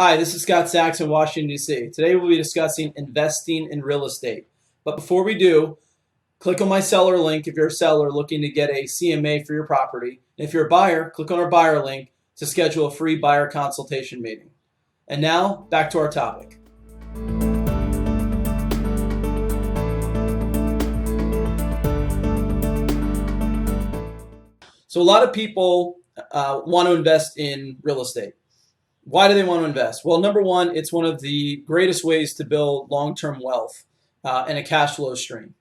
Hi, this is Sachs in Washington, D.C. Today we'll be discussing investing in real estate. But before we do, click on my seller link if you're a seller looking to get a CMA for your property. And if you're a buyer, click on our buyer link to schedule a free buyer consultation meeting. And now, back to our topic. So a lot of people want to invest in real estate. Why do they want to invest? Well, number one, it's one of the greatest ways to build long-term wealth and a cash flow stream.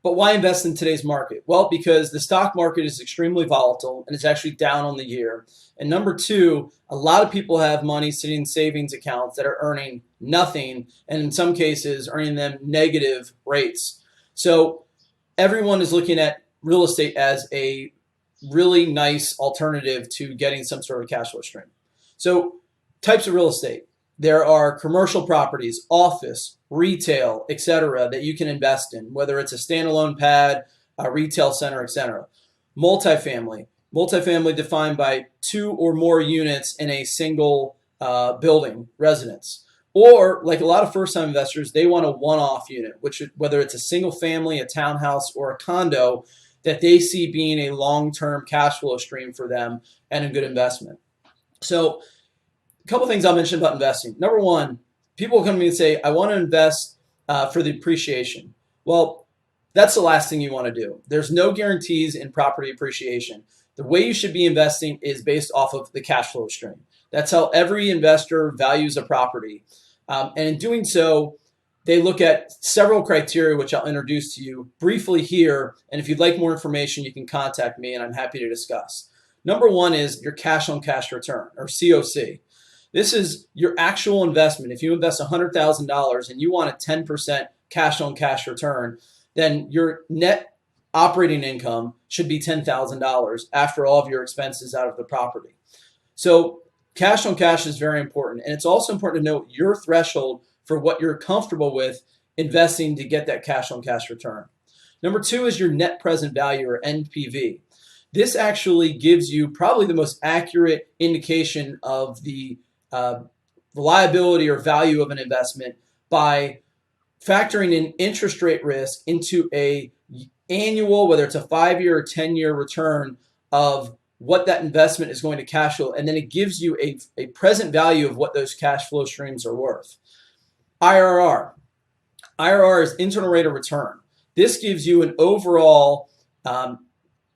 But why invest in today's market? Well, because the stock market is extremely volatile and it's actually down on the year. And number two, a lot of people have money sitting in savings accounts that are earning nothing, and in some cases earning them negative rates. So everyone is looking at real estate as a really nice alternative to getting some sort of cash flow stream. So types of real estate. There are commercial properties, office, retail, etc. that you can invest in, whether it's a standalone pad, a retail center, etc. Multifamily. Multifamily defined by 2 or more units in a single building, residence. Or like a lot of first-time investors, they want a one-off unit, which whether it's a single family, a townhouse, or a condo that they see being a long-term cash flow stream for them and a good investment. So a couple things I'll mention about investing. Number one, people come to me and say, I want to invest for the appreciation. Well, that's the last thing you want to do. There's no guarantees in property appreciation. The way you should be investing is based off of the cash flow stream. That's how every investor values a property. And in doing so, they look at several criteria, which I'll introduce to you briefly here. And if you'd like more information, you can contact me and I'm happy to discuss. Number one is your cash on cash return, or COC. This is your actual investment. If you invest $100,000 and you want a 10% cash on cash return, then your net operating income should be $10,000 after all of your expenses out of the property. So cash on cash is very important. And it's also important to know your threshold for what you're comfortable with investing to get that cash on cash return. Number two is your net present value, or NPV. This actually gives you probably the most accurate indication of the liability or value of an investment by factoring in interest rate risk into a annual, whether it's a 5-year or 10-year return of what that investment is going to cash flow, and then it gives you a present value of what those cash flow streams are worth. IRR. IRR is internal rate of return. This gives you an overall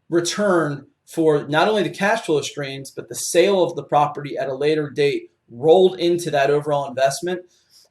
return for not only the cash flow streams, but the sale of the property at a later date rolled into that overall investment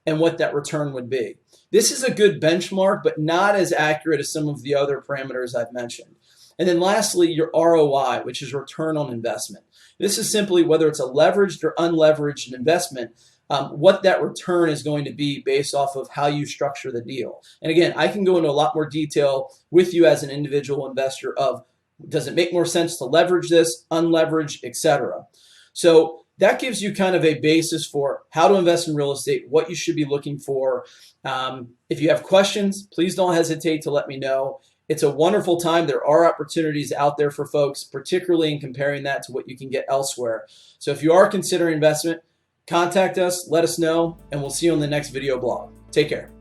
and what that return would be. This is a good benchmark, but not as accurate as some of the other parameters I've mentioned. And then lastly, your ROI, which is return on investment. This is simply whether it's a leveraged or unleveraged investment, what that return is going to be based off of how you structure the deal. And again, I can go into a lot more detail with you as an individual investor of, does it make more sense to leverage this, unleverage, etc. So that gives you kind of a basis for how to invest in real estate, what you should be looking for. If you have questions, please don't hesitate to let me know. It's a wonderful time. There are opportunities out there for folks, particularly in comparing that to what you can get elsewhere. So if you are considering investment, contact us, let us know, and we'll see you on the next video blog. Take care.